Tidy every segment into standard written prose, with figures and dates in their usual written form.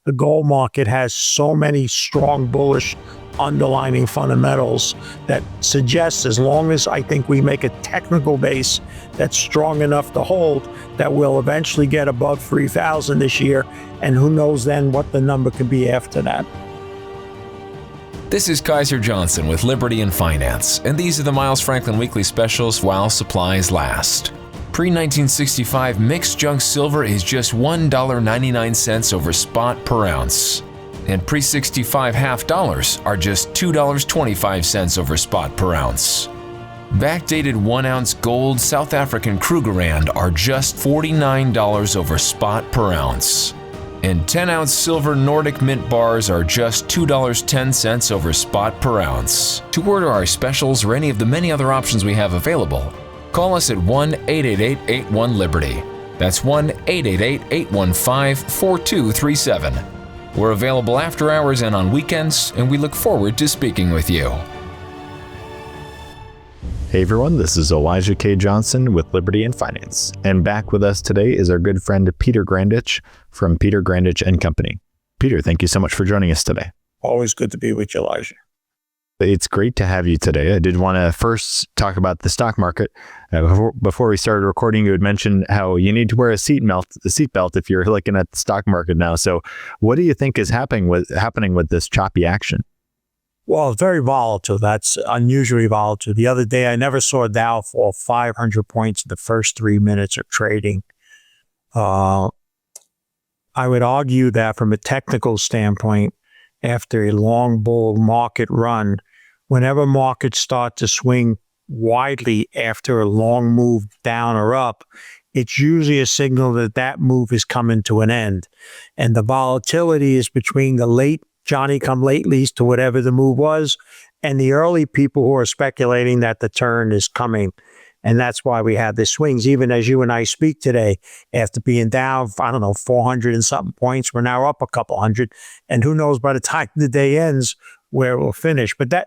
the gold market has so many strong bullish underlying fundamentals that suggests, as long as I think we make a technical base that's strong enough to hold, that we'll eventually get above 3,000 this year, and who knows then what the number could be after that. This is Kaiser Johnson with Liberty and Finance, and these are the Miles Franklin Weekly Specials while supplies last. Pre-1965 mixed junk silver is just $1.99 over spot per ounce. And pre-65 half dollars are just $2.25 over spot per ounce. Backdated 1-ounce gold South African Krugerrand are just $49 over spot per ounce. And 10-ounce silver Nordic Mint bars are just $2.10 over spot per ounce. To order our specials or any of the many other options we have available, call us at 1-888-81-LIBERTY. That's 1-888-815-4237. We're available after hours and on weekends, and we look forward to speaking with you. Hey everyone, this is Elijah K. Johnson with Liberty and Finance. And back with us today is our good friend Peter Grandich from Peter Grandich & Company. Peter, thank you so much for joining us today. Always good to be with you, Elijah. It's great to have you today. I did want to first talk about the stock market. Before we started recording, you had mentioned how you need to wear a seatbelt if you're looking at the stock market now. So what do you think is happening with this choppy action? Well, it's very volatile. That's unusually volatile. The other day, I never saw Dow fall 500 points in the first 3 minutes of trading. I would argue that from a technical standpoint, after a long bull market run, whenever markets start to swing widely after a long move down or up, it's usually a signal that that move is coming to an end. And the volatility is between the late Johnny-come-latelys to whatever the move was, and the early people who are speculating that the turn is coming. And that's why we have the swings. Even as you and I speak today, after being down, 400 and something points, we're now up a couple hundred. And who knows by the time the day ends where we'll finish. But that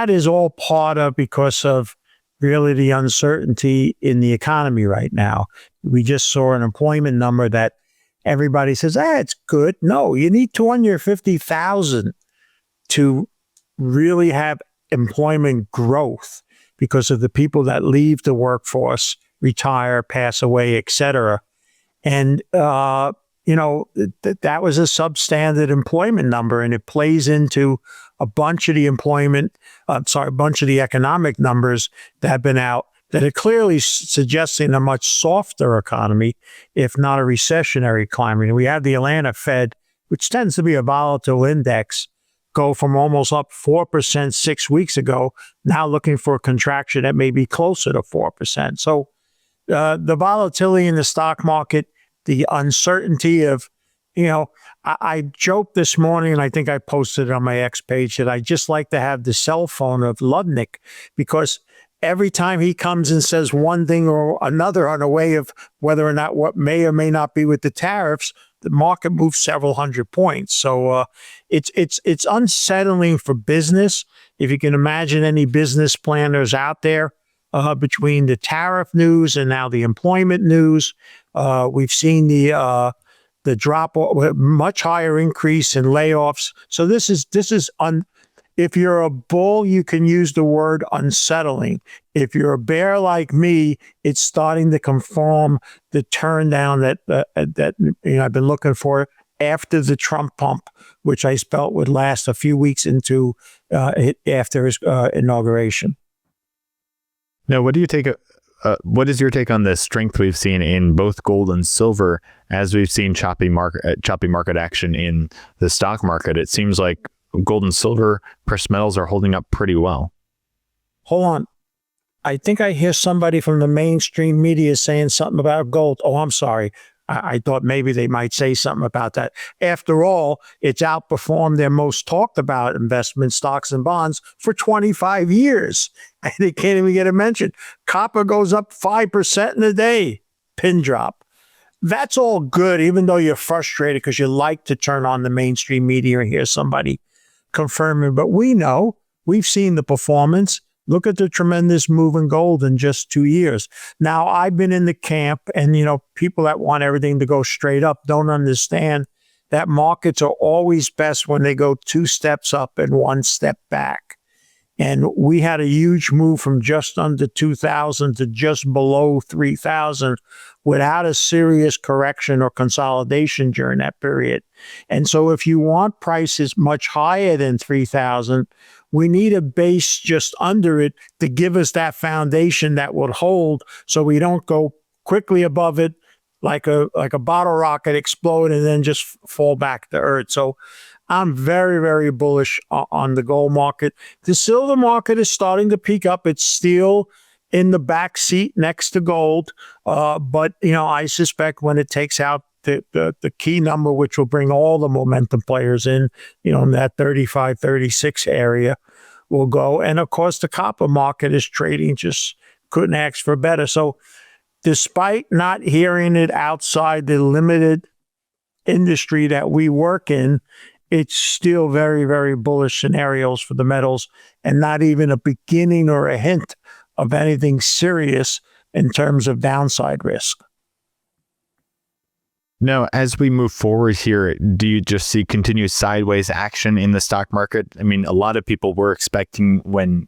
is all part of because of really the uncertainty in the economy right now. We just saw an employment number that everybody says, it's good. No, you need 250,000 to really have employment growth, because of the people that leave the workforce, retire, pass away, etc. And, that was a substandard employment number, and it plays into a bunch of the economic numbers that have been out that are clearly suggesting a much softer economy, if not a recessionary climate. And we have the Atlanta Fed, which tends to be a volatile index, go from almost up 4% 6 weeks ago, now looking for a contraction that may be closer to 4%. So the volatility in the stock market, the uncertainty of, I joked this morning, and I think I posted it on my X page, that I just like to have the cell phone of Lubnick, because every time he comes and says one thing or another on a way of whether or not what may or may not be with the tariffs, the market moves several hundred points. So it's unsettling for business. If you can imagine any business planners out there, between the tariff news and now the employment news, we've seen the drop, much higher increase in layoffs. So this is if you're a bull, you can use the word unsettling. If you're a bear like me, it's starting to confirm the turn down that I've been looking for after the Trump pump, which I felt would last a few weeks into after his inauguration. Now, what is your take on the strength we've seen in both gold and silver as we've seen choppy market action in the stock market? It seems like gold and silver precious metals are holding up pretty well. Hold on. I think I hear somebody from the mainstream media saying something about gold. Oh, I'm sorry. I thought maybe they might say something about that. After all, it's outperformed their most talked about investment stocks and bonds for 25 years. And they can't even get a mention. Copper goes up 5% in a day. Pin drop. That's all good, even though you're frustrated because you like to turn on the mainstream media and hear somebody confirming. But we've seen the performance. Look at the tremendous move in gold in just 2 years. Now, I've been in the camp, and people that want everything to go straight up don't understand that markets are always best when they go 2 steps up and 1 step back. And we had a huge move from just under 2,000 to just below 3,000 without a serious correction or consolidation during that period. And so if you want prices much higher than 3,000, we need a base just under it to give us that foundation that would hold so we don't go quickly above it like a bottle rocket, explode, and then just fall back to earth. So I'm very, very bullish on the gold market. The silver market is starting to peak up. It's still in the back seat next to gold. But, I suspect when it takes out the key number, which will bring all the momentum players in that 35, 36 area will go. And of course, the copper market is trading, just couldn't ask for better. So despite not hearing it outside the limited industry that we work in, it's still very, very bullish scenarios for the metals, and not even a beginning or a hint of anything serious in terms of downside risk. Now, as we move forward here, do you just see continued sideways action in the stock market? I mean, a lot of people were expecting when,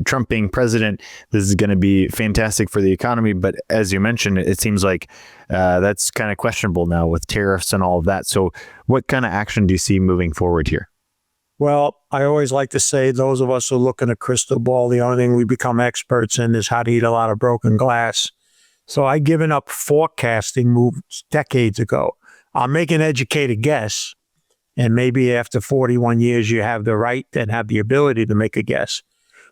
Trump being president, this is going to be fantastic for the economy. But as you mentioned, it seems like that's kind of questionable now with tariffs and all of that. So what kind of action do you see moving forward here? Well, I always like to say those of us who look in a crystal ball, the only thing we become experts in is how to eat a lot of broken glass. So I given up forecasting moves decades ago. I'll make an educated guess. And maybe after 41 years, you have the right and have the ability to make a guess.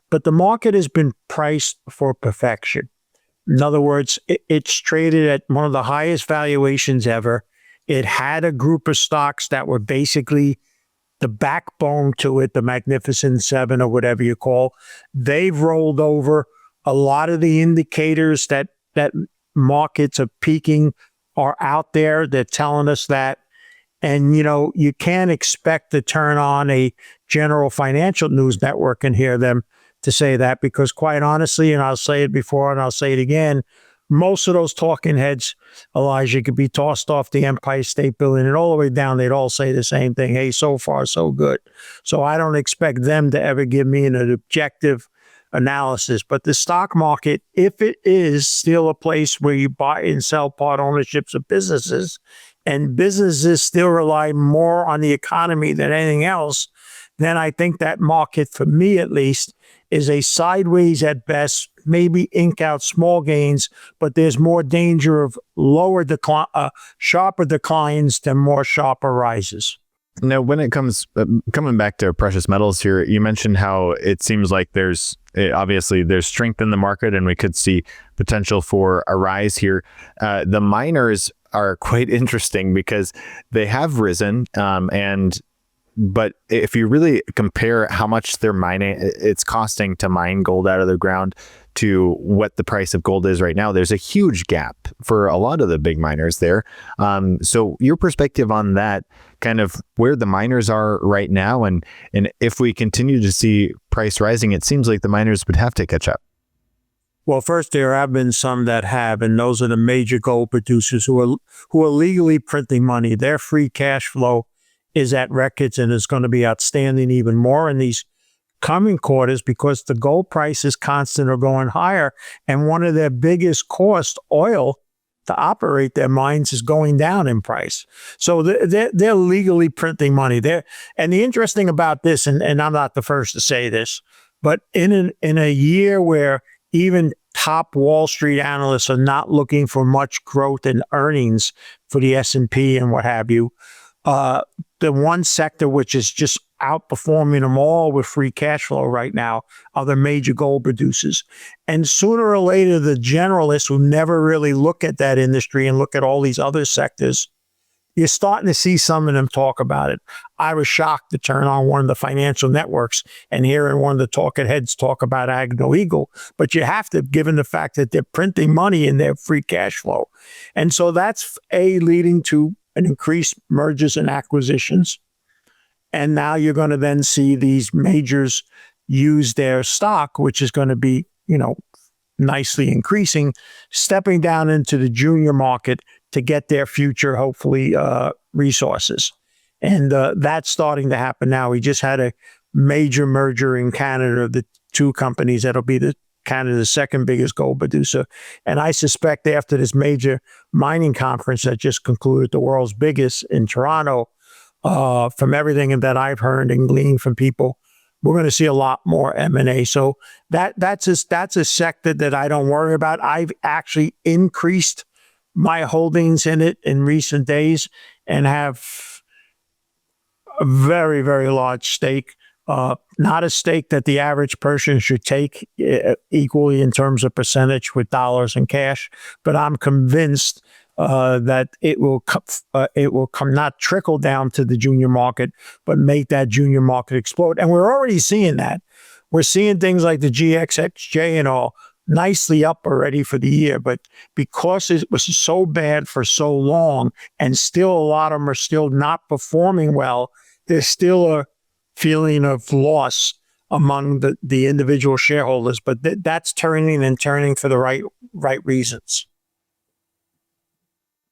But the market has been priced for perfection. In other words, it's traded at one of the highest valuations ever. It had a group of stocks that were basically the backbone to it, the Magnificent Seven or whatever you call. They've rolled over. A lot of the indicators that markets are peaking are out there. They're telling us that. And, you can't expect to turn on a general financial news network and hear them to say that, because quite honestly, and I'll say it before and I'll say it again, most of those talking heads, Elijah, could be tossed off the Empire State Building and all the way down. They'd all say the same thing. Hey, so far, so good. So I don't expect them to ever give me an objective analysis. But the stock market, if it is still a place where you buy and sell part ownerships of businesses, and businesses still rely more on the economy than anything else, then I think that market, for me at least, is a sideways at best, maybe ink out small gains, but there's more danger of sharper declines than more sharper rises. Now, when it comes coming back to precious metals here, you mentioned how it seems like there's strength in the market and we could see potential for a rise here. The miners are quite interesting because they have risen, but if you really compare how much they're mining, it's costing to mine gold out of the ground to what the price of gold is right now, there's a huge gap for a lot of the big miners there. So your perspective on that, kind of where the miners are right now, and if we continue to see price rising, it seems like the miners would have to catch up. Well, first, there have been some that have, and those are the major gold producers who are legally printing money. Their free cash flow is at records and is going to be outstanding even more in these coming quarters because the gold price is constant or going higher. And one of their biggest costs, oil, to operate their mines is going down in price. So they're legally printing money there. And the interesting about this, and I'm not the first to say this, but in a year where even top Wall Street analysts are not looking for much growth in earnings for the S&P and what have you, the one sector which is just outperforming them all with free cash flow right now are the major gold producers. And sooner or later, the generalists who never really look at that industry and look at all these other sectors, you're starting to see some of them talk about it. I was shocked to turn on one of the financial networks and hearing one of the talking heads talk about Agno Eagle, but you have to, given the fact that they're printing money in their free cash flow. And so that's leading to an increased mergers and acquisitions. And now you're going to then see these majors use their stock, which is going to be, nicely increasing, stepping down into the junior market to get their future, hopefully, resources. And that's starting to happen now. We just had a major merger in Canada of the two companies that'll be Canada's second biggest gold producer. And I suspect after this major mining conference that just concluded, the world's biggest in Toronto, from everything that I've heard and gleaned from people, we're going to see a lot more M&A. So that's a sector that I don't worry about. I've actually increased my holdings in it in recent days and have a very, very large stake. Not a stake that the average person should take equally in terms of percentage with dollars and cash, but I'm convinced that it will come not trickle down to the junior market, but make that junior market explode. And we're already seeing that. We're seeing things like the GXXJ and all nicely up already for the year, but because it was so bad for so long, and still a lot of them are still not performing well, there's still a feeling of loss among the individual shareholders, but that's turning for the right reasons.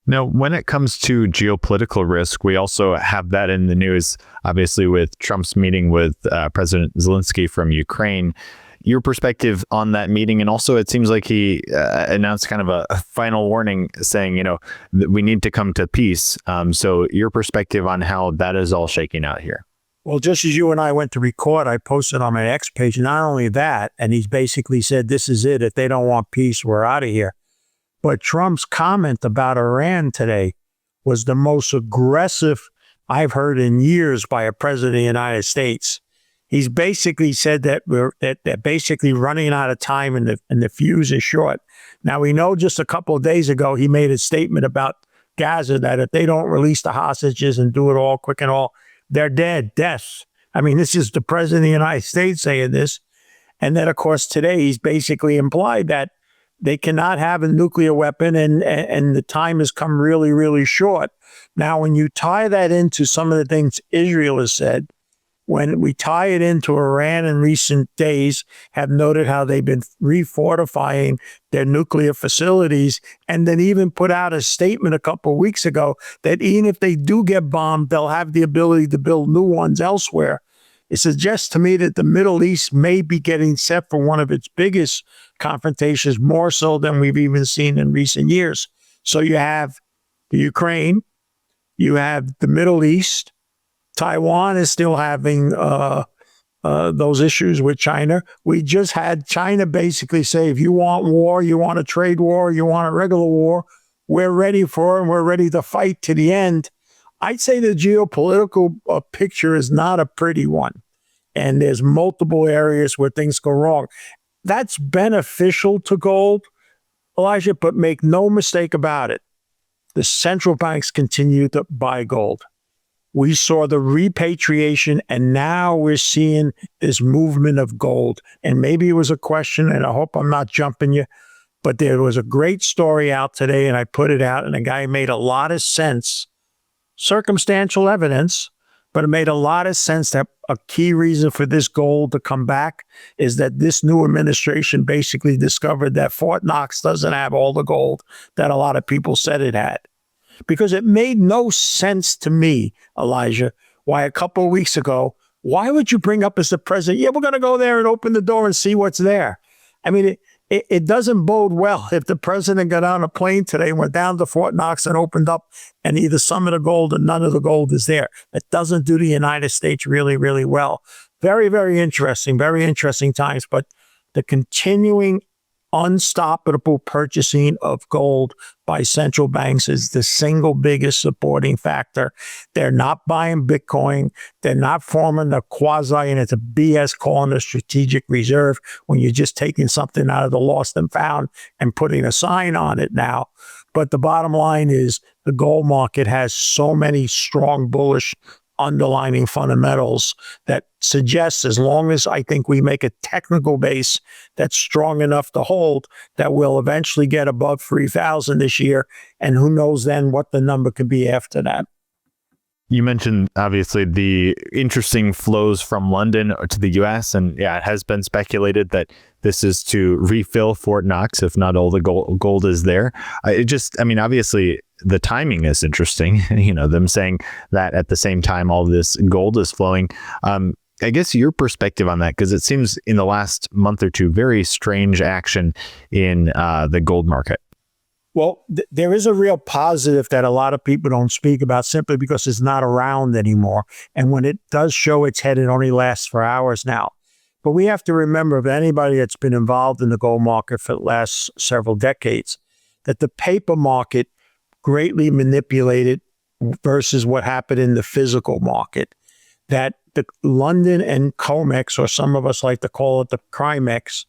Now, when it comes to geopolitical risk, we also have that in the news, obviously, with Trump's meeting with President Zelensky from Ukraine. Your perspective on that meeting, and also it seems like he announced kind of a final warning saying, that we need to come to peace. So your perspective on how that is all shaking out here. Well, just as you and I went to record, I posted on my X page, not only that, and he's basically said, this is it. If they don't want peace, we're out of here. But Trump's comment about Iran today was the most aggressive I've heard in years by a president of the United States. He's basically said that they're basically running out of time and the fuse is short. Now, we know just a couple of days ago, he made a statement about Gaza that if they don't release the hostages and do it all quick and all, they're dead, death. I mean, this is the president of the United States saying this. And then, of course, today he's basically implied that they cannot have a nuclear weapon and the time has come really, really short. Now, when you tie that into some of the things Israel has said, when we tie it into Iran in recent days, have noted how they've been refortifying their nuclear facilities, and then even put out a statement a couple of weeks ago that even if they do get bombed, they'll have the ability to build new ones elsewhere. It suggests to me that the Middle East may be getting set for one of its biggest confrontations, more so than we've even seen in recent years. So you have the Ukraine, you have the Middle East. Taiwan is still having those issues with China. We just had China basically say, if you want war, you want a trade war, you want a regular war, we're ready for it and we're ready to fight to the end. I'd say the geopolitical picture is not a pretty one. And there's multiple areas where things go wrong. That's beneficial to gold, Elijah, but make no mistake about it. The central banks continue to buy gold. We saw the repatriation, and now we're seeing this movement of gold. And maybe it was a question, and I hope I'm not jumping you, but there was a great story out today, and I put it out, and a guy made a lot of sense, circumstantial evidence, but it made a lot of sense that a key reason for this gold to come back is that this new administration basically discovered that Fort Knox doesn't have all the gold that a lot of people said it had. Because it made no sense to me, Elijah, why a couple of weeks ago, why would you bring up as the president, yeah, we're going to go there and open the door and see what's there. I mean, it doesn't bode well if the president got on a plane today, went down to Fort Knox and opened up, and either some of the gold or none of the gold is there. It doesn't do the United States really, really well. Very, very interesting times, but the continuing unstoppable purchasing of gold by central banks is the single biggest supporting factor. They're not buying Bitcoin. They're not forming a quasi, and it's a BS calling a strategic reserve when you're just taking something out of the lost and found and putting a sign on it now. But the bottom line is the gold market has so many strong bullish underlying fundamentals that suggests, as long as I think we make a technical base that's strong enough to hold, that we'll eventually get above 3,000 this year. And who knows then what the number could be after that. You mentioned, obviously, the interesting flows from London to the U.S. And yeah, it has been speculated that this is to refill Fort Knox, if not all the gold is there. Obviously, the timing is interesting. Them saying that at the same time all this gold is flowing. I guess your perspective on that, because it seems in the last month or two, very strange action in the gold market. Well, there is a real positive that a lot of people don't speak about simply because it's not around anymore. And when it does show its head, it only lasts for hours now. But we have to remember, if anybody that's been involved in the gold market for the last several decades, that the paper market greatly manipulated versus what happened in the physical market. That the London and COMEX, or some of us like to call it the CRIMEX,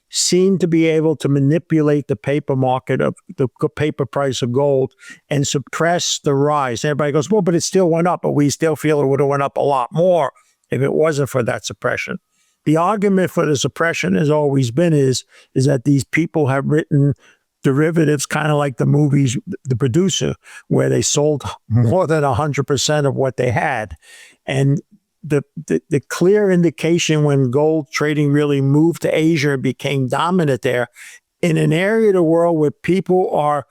seem to be able to manipulate the paper market of the paper price of gold and suppress the rise. Everybody goes, well, but it still went up, but we still feel it would have went up a lot more if it wasn't for that suppression. The argument for the suppression has always been is that these people have written derivatives, kind of like the movies, The Producer, where they sold more than 100% of what they had. And the clear indication when gold trading really moved to Asia and became dominant there, in an area of the world where people are,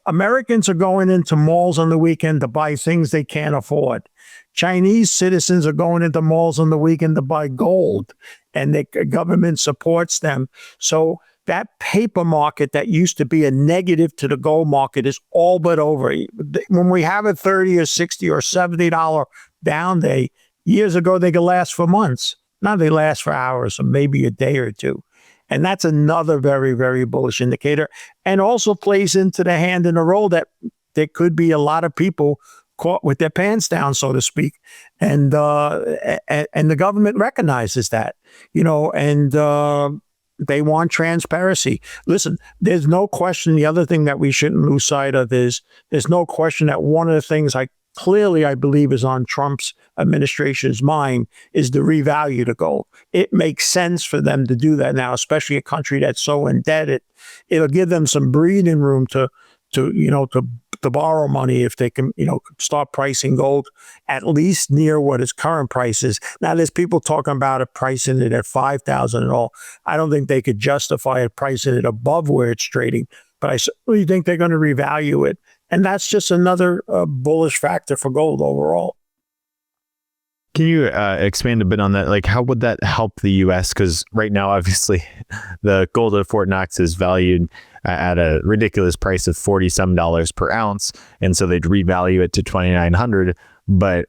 Americans are going into malls on the weekend to buy things they can't afford. Chinese citizens are going into malls on the weekend to buy gold, and the government supports them. So that paper market that used to be a negative to the gold market is all but over. When we have a $30 or $60 or $70 down day, years ago, they could last for months. Now they last for hours or maybe a day or two. And that's another very, very bullish indicator, and also plays into the hand in the roll that there could be a lot of people caught with their pants down, so to speak. And the government recognizes that, and they want transparency. Listen, there's no question. The other thing that we shouldn't lose sight of is there's no question that one of the things I believe is on Trump's administration's mind is to revalue the gold. It makes sense for them to do that now, especially a country that's so indebted. It'll give them some breathing room to borrow money if they can, start pricing gold at least near what its current price is. Now, there's people talking about it pricing it at 5,000 and all. I don't think they could justify it pricing it above where it's trading, but I certainly think they're going to revalue it. And that's just another bullish factor for gold overall. Can you expand a bit on that? Like, how would that help the U.S.? Because right now, obviously, the gold at Fort Knox is valued at a ridiculous price of $40-some per ounce, and so they'd revalue it to $2,900. But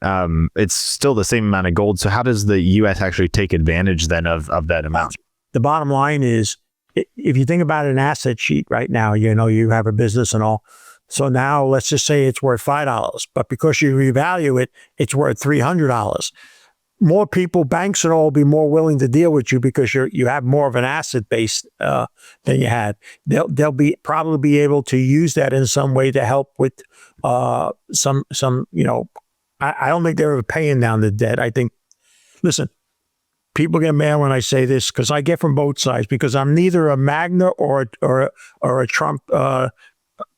it's still the same amount of gold. So how does the U.S. actually take advantage then of that amount? The bottom line is, if you think about an asset sheet right now, you have a business and all. So now let's just say it's worth $5, but because you revalue it, it's worth $300. More people, banks and all, will be more willing to deal with you because you have more of an asset base than you had. They'll probably be able to use that in some way to help with some. I don't think they're paying down the debt. I think, listen, people get mad when I say this because I get from both sides, because I'm neither a Magna or a Trump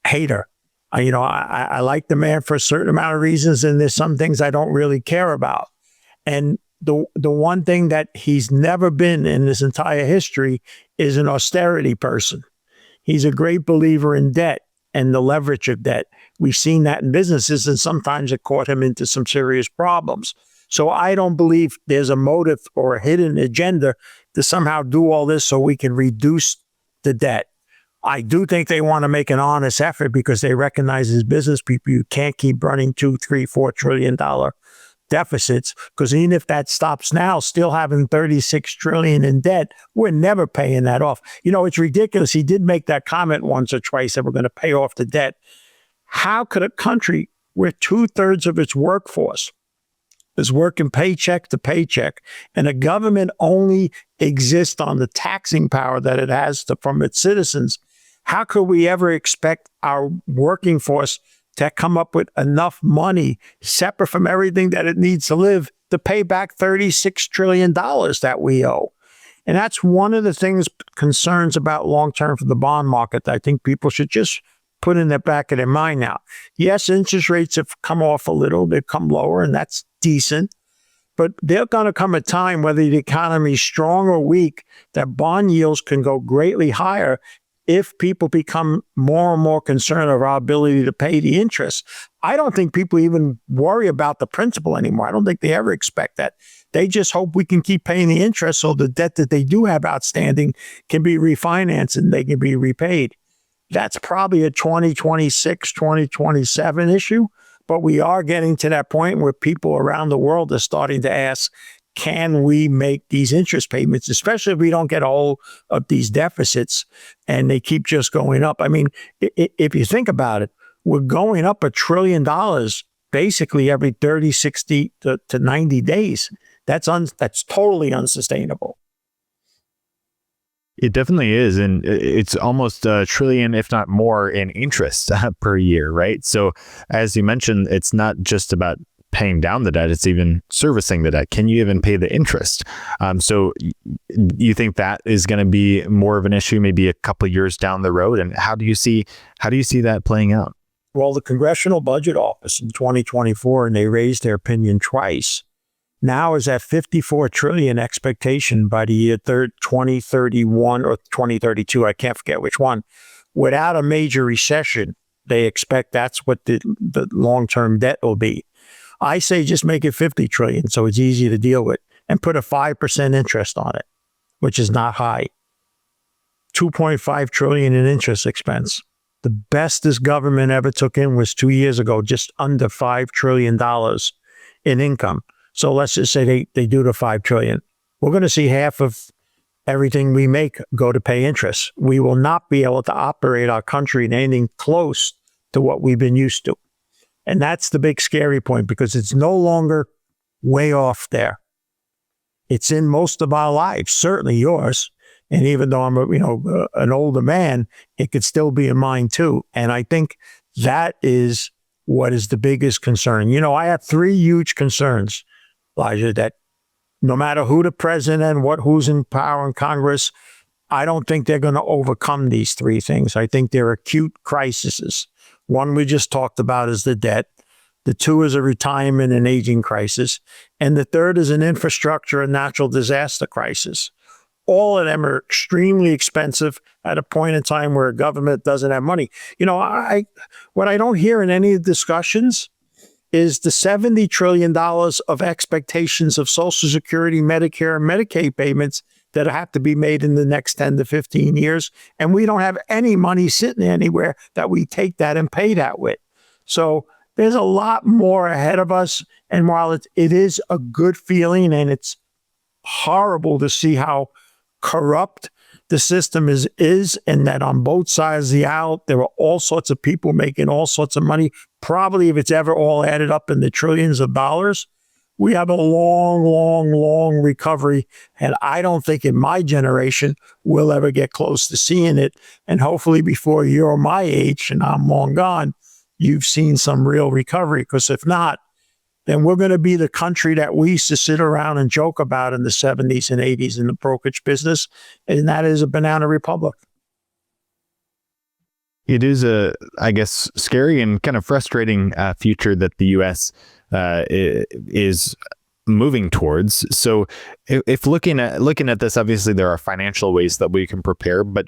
hater. I like the man for a certain amount of reasons, and there's some things I don't really care about. And the one thing that he's never been in this entire history is an austerity person. He's a great believer in debt and the leverage of debt. We've seen that in businesses, and sometimes it caught him into some serious problems. So I don't believe there's a motive or a hidden agenda to somehow do all this so we can reduce the debt. I do think they want to make an honest effort because they recognize as business people, you can't keep running $2, $3, $4 trillion deficits, because even if that stops now, still having $36 trillion in debt, we're never paying that off. It's ridiculous. He did make that comment once or twice that we're going to pay off the debt. How could a country where 2/3 of its workforce is working paycheck to paycheck, and a government only exists on the taxing power that it has from its citizens, how could we ever expect our working force to come up with enough money separate from everything that it needs to live to pay back $36 trillion that we owe? And that's one of the things, concerns about long-term for the bond market that I think people should just put in the back of their mind now. Yes, interest rates have come off a little, they've come lower, and that's decent. But there's going to come a time, whether the economy is strong or weak, that bond yields can go greatly higher if people become more and more concerned of our ability to pay the interest. I don't think people even worry about the principal anymore. I don't think they ever expect that. They just hope we can keep paying the interest so the debt that they do have outstanding can be refinanced and they can be repaid. That's probably a 2026, 2027 issue, but we are getting to that point where people around the world are starting to ask, can we make these interest payments, especially if we don't get all of these deficits and they keep just going up? I mean, if you think about it, we're going up $1 trillion basically every 30, 60 to 90 days. That's totally unsustainable. It definitely is. And it's almost $1 trillion, if not more, in interest per year, right? So as you mentioned, it's not just about paying down the debt, it's even servicing the debt. Can you even pay the interest? So you think that is going to be more of an issue maybe a couple of years down the road? And how do you see that playing out? Well, the Congressional Budget Office in 2024, and they raised their opinion twice, now is at 54 trillion expectation by the year 2031 or 2032. I can't forget which one. Without a major recession, they expect that's what the long-term debt will be. I say just make it 50 trillion so it's easy to deal with and put a 5% interest on it, which is not high. 2.5 trillion in interest expense. The best this government ever took in was 2 years ago, just under $5 trillion in income. So let's just say they do the 5 trillion. We're going to see half of everything we make go to pay interest. We will not be able to operate our country in anything close to what we've been used to. And that's the big scary point, because it's no longer way off there. It's in most of our lives, certainly yours. And even though I'm an older man, it could still be in mine too. And I think that is what is the biggest concern. I have 3 huge concerns, Elijah, that no matter who the president and who's in power in Congress, I don't think they're going to overcome these 3 things. I think they're acute crises. One we just talked about is the debt. The 2 is a retirement and aging crisis. And the 3rd is an infrastructure and natural disaster crisis. All of them are extremely expensive at a point in time where a government doesn't have money. What I don't hear in any discussions is the $70 trillion of expectations of Social Security, Medicare, and Medicaid payments that have to be made in the next 10 to 15 years. And we don't have any money sitting anywhere that we take that and pay that with. So there's a lot more ahead of us. And while it is a good feeling, and it's horrible to see how corrupt the system is, and that on both sides of the aisle, there are all sorts of people making all sorts of money. Probably if it's ever all added up in the trillions of dollars, we have a long recovery. And I don't think in my generation, we'll ever get close to seeing it. And hopefully before you're my age, and I'm long gone, you've seen some real recovery. Because if not, then we're going to be the country that we used to sit around and joke about in the 70s and 80s in the brokerage business. And that is a banana republic. It is I guess, scary and kind of frustrating future that the U.S. Is moving towards. So if looking at this, obviously there are financial ways that we can prepare, but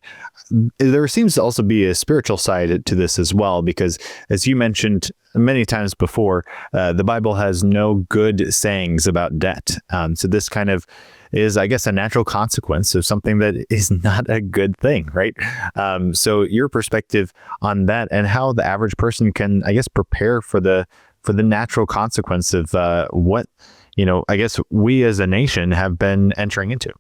there seems to also be a spiritual side to this as well, because as you mentioned many times before, the Bible has no good sayings about debt. So this kind of is, I guess, a natural consequence of something that is not a good thing, right? So your perspective on that and how the average person can, I guess, prepare for the natural consequence of what, I guess we as a nation have been entering into.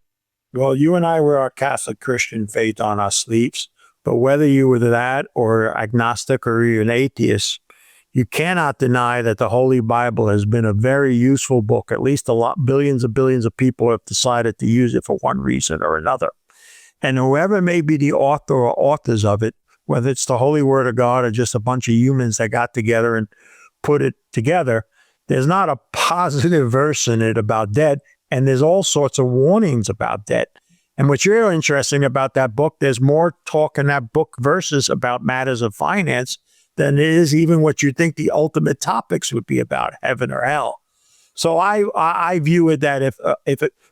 Well, you and I wear our Catholic Christian faith on our sleeves, but whether you were that or agnostic or you're an atheist, you cannot deny that the Holy Bible has been a very useful book. At least billions and billions of people have decided to use it for one reason or another. And whoever may be the author or authors of it, whether it's the Holy Word of God or just a bunch of humans that got together and put it together, there's not a positive verse in it about debt, and there's all sorts of warnings about debt. And what's really interesting about that book, there's more talk in that book verses about matters of finance than it is even what you think the ultimate topics would be about, heaven or hell. So I view it that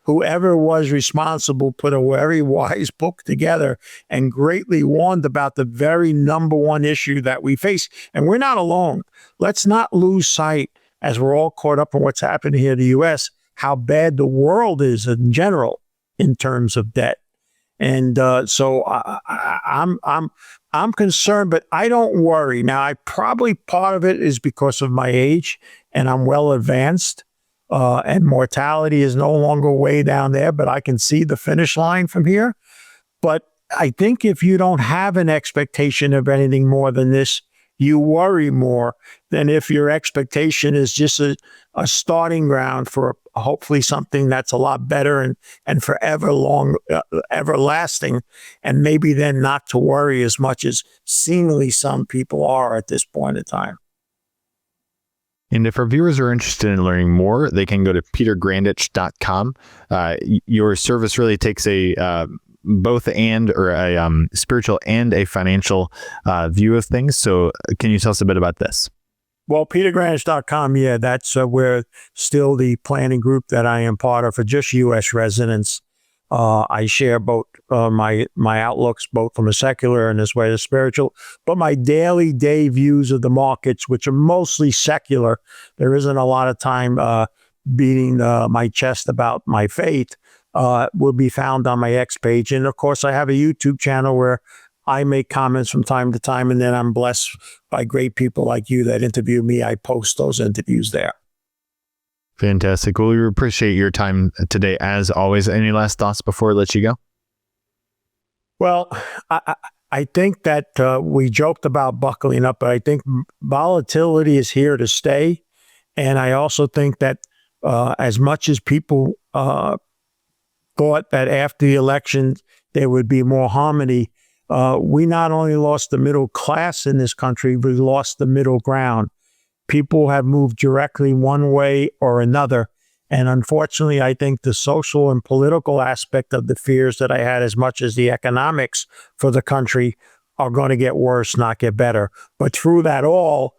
whoever was responsible put a very wise book together and greatly warned about the very number one issue that we face. And we're not alone. Let's not lose sight, as we're all caught up in what's happening here in the U.S., how bad the world is in general in terms of debt. And so I'm concerned, but I don't worry. Now, part of it is because of my age, and I'm well advanced. And mortality is no longer way down there, but I can see the finish line from here. But I think if you don't have an expectation of anything more than this, you worry more than if your expectation is just a starting ground for hopefully something that's a lot better and forever everlasting, and maybe then not to worry as much as seemingly some people are at this point in time. And if our viewers are interested in learning more, they can go to petergrandich.com. Your service really takes a both and, or a spiritual and a financial view of things. So can you tell us a bit about this? Well, petergrandich.com, yeah, that's where still the planning group that I am part of for just U.S. residents. I share both my outlooks, both from a secular and as well as spiritual, but my day views of the markets, which are mostly secular. There isn't a lot of time beating my chest about my faith, will be found on my X page. And of course, I have a YouTube channel where I make comments from time to time, and then I'm blessed by great people like you that interview me. I post those interviews there. Fantastic. Well, we appreciate your time today, as always. Any last thoughts before I let you go? Well, I think that we joked about buckling up, but I think volatility is here to stay. And I also think that as much as people thought that after the election there would be more harmony, we not only lost the middle class in this country, we lost the middle ground. People have moved directly one way or another. And unfortunately, I think the social and political aspect of the fears that I had, as much as the economics for the country, are going to get worse, not get better. But through that all,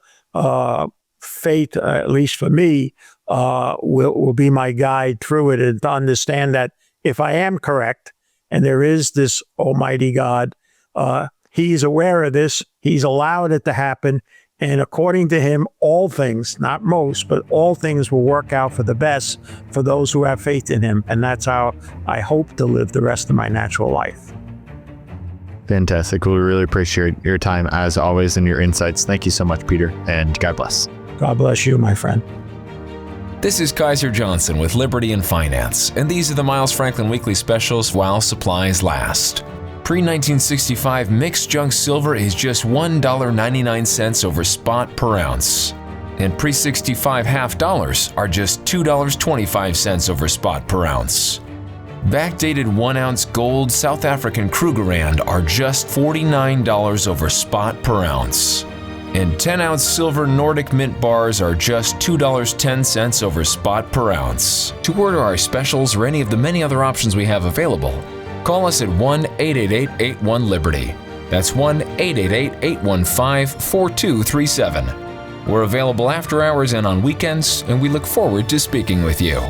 faith, at least for me, will be my guide through it, and to understand that if I am correct, and there is this Almighty God, He's aware of this, He's allowed it to happen, and according to Him, all things, not most, but all things will work out for the best for those who have faith in Him. And that's how I hope to live the rest of my natural life. Fantastic. Well, we really appreciate your time, as always, and your insights. Thank you so much, Peter, and God bless. God bless you, my friend. This is Kaiser Johnson with Liberty and Finance, and these are the Miles Franklin Weekly Specials while supplies last. Pre-1965 mixed junk silver is just $1.99 over spot per ounce, and pre-65 half dollars are just $2.25 over spot per ounce. Backdated 1 ounce gold South African Krugerrand are just $49 over spot per ounce. And 10 ounce silver Nordic Mint bars are just $2.10 over spot per ounce. To order our specials or any of the many other options we have available, call us at 1-888-81-LIBERTY. That's 1-888-815-4237. We're available after hours and on weekends, and we look forward to speaking with you.